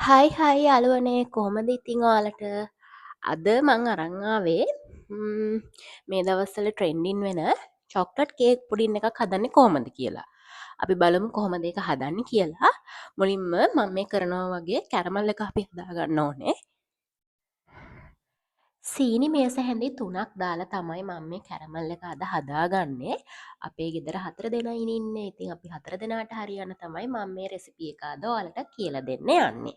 හයි හයි යාළුවනේ කොහොමද ඉතිං ඔයාලට අද මං අරන් ආවේ මේ දවස්වල ට්‍රෙන්ඩින් වෙන චොක්ලට් කේක් පුඩින් එකක් හදන්නේ කොහොමද කියලා. අපි බලමු කොහොමද ඒක හදන්නේ කියලා. මුලින්ම මම මේ කරනවා වගේ කැරමල් එක අපි හදාගන්න ඕනේ. සීනි මේස හැඳි 3ක් දාලා තමයි මම මේ කැරමල් එක අද හදාගන්නේ. අපේ ගෙදර 4 දෙනයිනේ ඉන්නේ. ඉතින් අපි 4 දෙනාට හරියන්න තමයි මම මේ රෙසිපි එක අද ඔයාලට කියලා දෙන්න යන්නේ.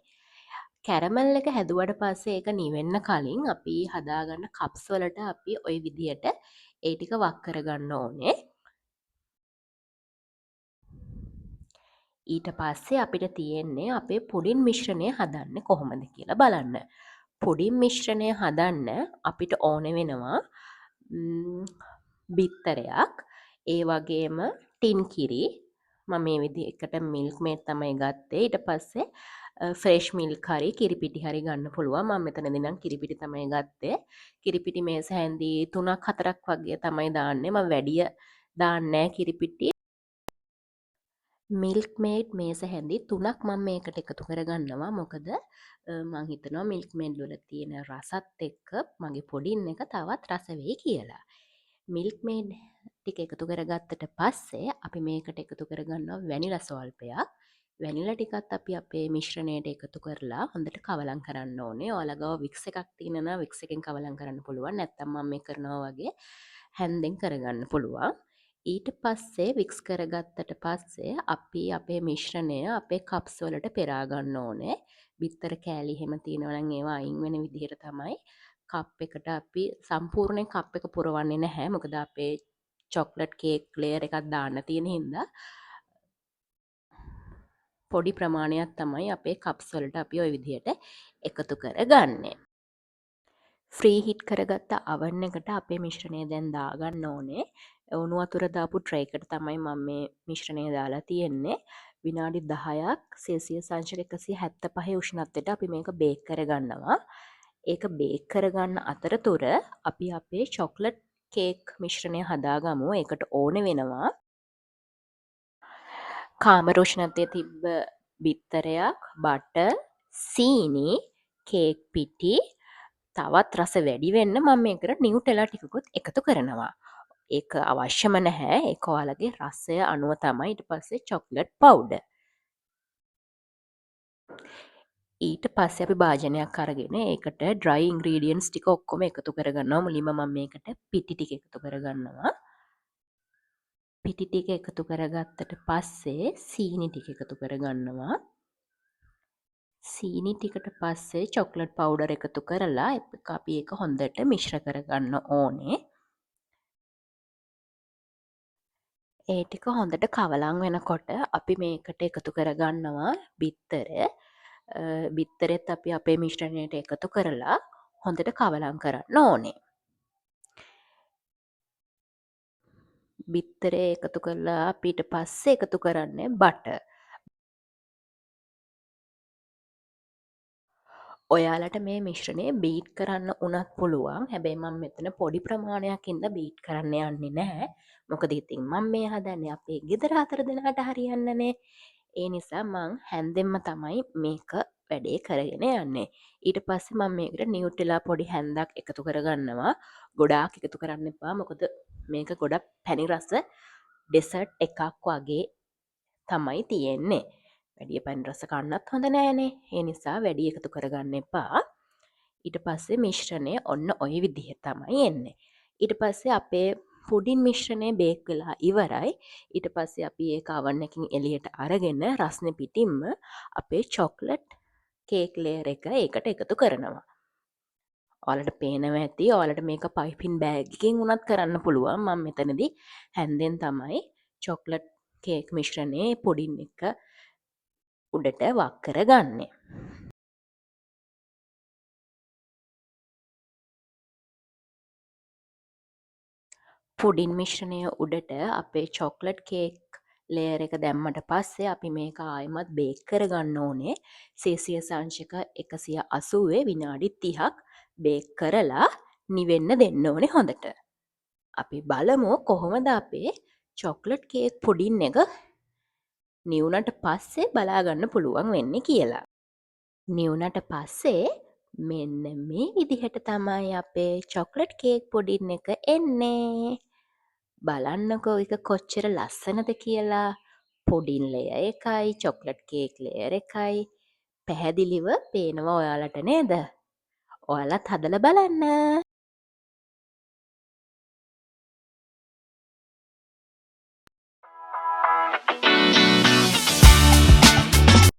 කැරමල් එක හැදුවට පස්සේ ඒක නිවෙන්න කලින් අපි හදාගන්න කප්ස් වලට අපි ওই විදියට ඒ ටික වක් කරගන්න ඕනේ. ඊට පස්සේ අපිට තියෙන්නේ අපේ පුඩින් මිශ්‍රණය හදන්නේ කොහොමද කියලා බලන්න. පුඩින් මිශ්‍රණය හදන්න අපිට ඕන වෙනවා බිත්තරයක්, ඒ වගේම ටින් කිරි. මම මේ විදිහකට මිල්ක් මේඩ් තමයි ගත්තේ. ඊට පස්සේ ෆ්‍රෙෂ් මිල්ක් හරි කිරිපිටි හරි ගන්න පුළුවන්. මම මෙතනදී නම් කිරිපිටි තමයි ගත්තේ. කිරිපිටි මේස හැන්දි 3ක් 4ක් වගේ තමයි දාන්නේ. මම වැඩිය දාන්නේ නැහැ කිරිපිටි. මිල්ක් මේඩ් මේස හැඳි 3ක් මම මේකට එකතු කරගන්නවා. මොකද මං හිතනවා මිල්ක් මේඩ් වල තියෙන රසත් එක්ක මගේ පුඩින් එක තවත් රස වෙයි කියලා. මිල්ක් මේඩ් ටික එකතු කරගත්තට පස්සේ අපි මේකට එකතු කරගන්නවා වැනිලා ස්වල්පයක්. වැනිලා ටිකත් අපි අපේ මිශ්‍රණයට එකතු කරලා හොඳට කවලම් කරන්න ඕනේ. ඔයාලා ගාව වික්ස් එකක් තියෙනවා නම් වික්ස් එකෙන් කවලම් කරන්න පුළුවන්. නැත්නම් මම මේ කරනවා වගේ හැන්දෙන් කරගන්න පුළුවන්. ඊට පස්සේ වික්ස් කරගත්තට පස්සේ අපි අපේ මිශ්‍රණය අපේ කප්ස් වලට පෙරා ගන්න ඕනේ. බිත්තර කෑලි එහෙම තියෙනවා නම් ඒවා අයින් වෙන විදිහට තමයි කප් එකට අපි සම්පූර්ණයෙන් කප් එක පුරවන්නේ නැහැ. මොකද අපේ චොක්ලට් කේක් ලේයර් එකක් දාන්න තියෙන හින්දා පොඩි ප්‍රමාණයක් තමයි අපේ කප්ස් වලට අපි ওই විදිහට එකතු කරගන්නේ. ෆ්‍රී හිට් කරගත්ත අවන් එකට අපේ මිශ්‍රණය දැන් දාගන්න ඕනේ. උණු වතුර දාපු ට්‍රේ එකට තමයි මම මේ මිශ්‍රණය දාලා තියෙන්නේ. විනාඩි 10ක් සෙල්සියස් අංශක 175 උෂ්ණත්වයට අපි මේක බේක් කරගන්නවා. ඒක බේක් කරගන්න අතරතුර අපි අපේ චොක්ලට් කේක් මිශ්‍රණය හදාගමු. ඒකට ඕන වෙනවා කාමර උෂ්ණත්වයේ තිබ්බ බිත්තරයක්, බටර්, සීනි, කේක් පිටි, තවත් රස වැඩි වෙන්න මම මේකට නිව්ටෙලා ටිකකුත් එකතු කරනවා. ඒක අවශ්‍යම නැහැ. ඒක ඔයාලගේ රසය අනුව තමයි. ඊට පස්සේ චොක්ලට් පවුඩර්. ඊට පස්සේ අපි භාජනයක් අරගෙන ඒකට ඩ්‍රයි ඉන්ග්‍රීඩියන්ට්ස් ටික ඔක්කොම එකතු කරගන්නවා. මුලින්ම මම මේකට පිටි ටික එකතු කරගන්නවා. පිටි ටික එකතු කරගත්තට පස්සේ සීනි ටික එකතු කරගන්නවා. සීනි ටිකට පස්සේ චොක්ලට් පවුඩර් එකතු කරලා අපි ඒක හොඳට මිශ්‍ර කරගන්න ඕනේ. ඒ ටික හොඳට කවලං වෙනකොට අපි මේකට එකතු කරගන්නවා බිත්තර. බිත්තරෙත් අපි අපේ මිශ්‍රණයට එකතු කරලා හොඳට කවලං කරන්න ඕනේ. බිත්තරේ එකතු කරලා අපිට පස්සේ එකතු කරන්නේ බටර්. ඔයාලට මේ මිශ්‍රණය බීට් කරන්න උනත් පුළුවන්. හැබැයි මම මෙතන පොඩි ප්‍රමාණයක් ඉඳ බීට් කරන්න යන්නේ නැහැ. මොකද ඉතින් මම මේ හදන්නේ අපේ ගෙදර 4 දෙනාට හරියන්නනේ. ඒ නිසා මං හැන්දෙන්ම තමයි මේක වැඩේ කරගෙන යන්නේ. ඊට පස්සේ මම මේකට නිව්ටෙලා පොඩි හැන්දක් එකතු කරගන්නවා. ගොඩාක් එකතු කරන්න එපා. මොකද මේක ගොඩක් පැණි රස ඩෙසර්ට් එකක් වගේ තමයි තියෙන්නේ. වැඩිය පැණි රස කන්නත් හොඳ නෑනේ. ඒ නිසා වැඩි එකතු කරගන්න එපා. ඊට පස්සේ මිශ්‍රණය ඔන්න ඔය විදිහ තමයි එන්නේ. ඊට පස්සේ අපේ පුඩින් මිශ්‍රණය බේක් වෙලා ඉවරයි. ඊට පස්සේ අපි ඒක oven එකකින් එළියට අරගෙන රස්නේ පිටින්ම අපේ චොක්ලට් කේක් ලේයර් එක ඒකට එකතු කරනවා. ඔයාලට පේනවා ඇති. ඔයාලට මේක පයිපින් බෑග් එකකින් උනත් කරන්න පුළුවන්. මම මෙතනදී හැන්දෙන් තමයි චොක්ලට් කේක් මිශ්‍රණයේ පුඩින් එක උඩට වක් කරගන්නේ. පුඩින් මිශ්‍රණය උඩට අපේ චොක්ලට් කේක් ලේයර් එක දැම්මට පස්සේ අපි මේක ආයෙමත් බේක් කරගන්න ඕනේ. සෙල්සියස් අංශක 180 විනාඩි 30ක් බේක් කරලා නිවෙන්න දෙන්න ඕනේ හොඳට. අපි බලමු කොහොමද අපේ චොක්ලට් කේක් පුඩින් එක නිවුනට පස්සේ බලාගන්න පුළුවන් වෙන්නේ කියලා. නිවුනට පස්සේ මෙන්න මේ විදිහට තමයි අපේ චොක්ලට් කේක් පුඩින් එක එන්නේ. බලන්නකෝ එක කොච්චර ලස්සනද කියලා. පුඩින් ලෙයර් එකයි චොක්ලට් කේක් ලෙයර් එකයි පැහැදිලිව පේනවා ඔයාලට නේද? ඔයාලත් හදලා බලන්න.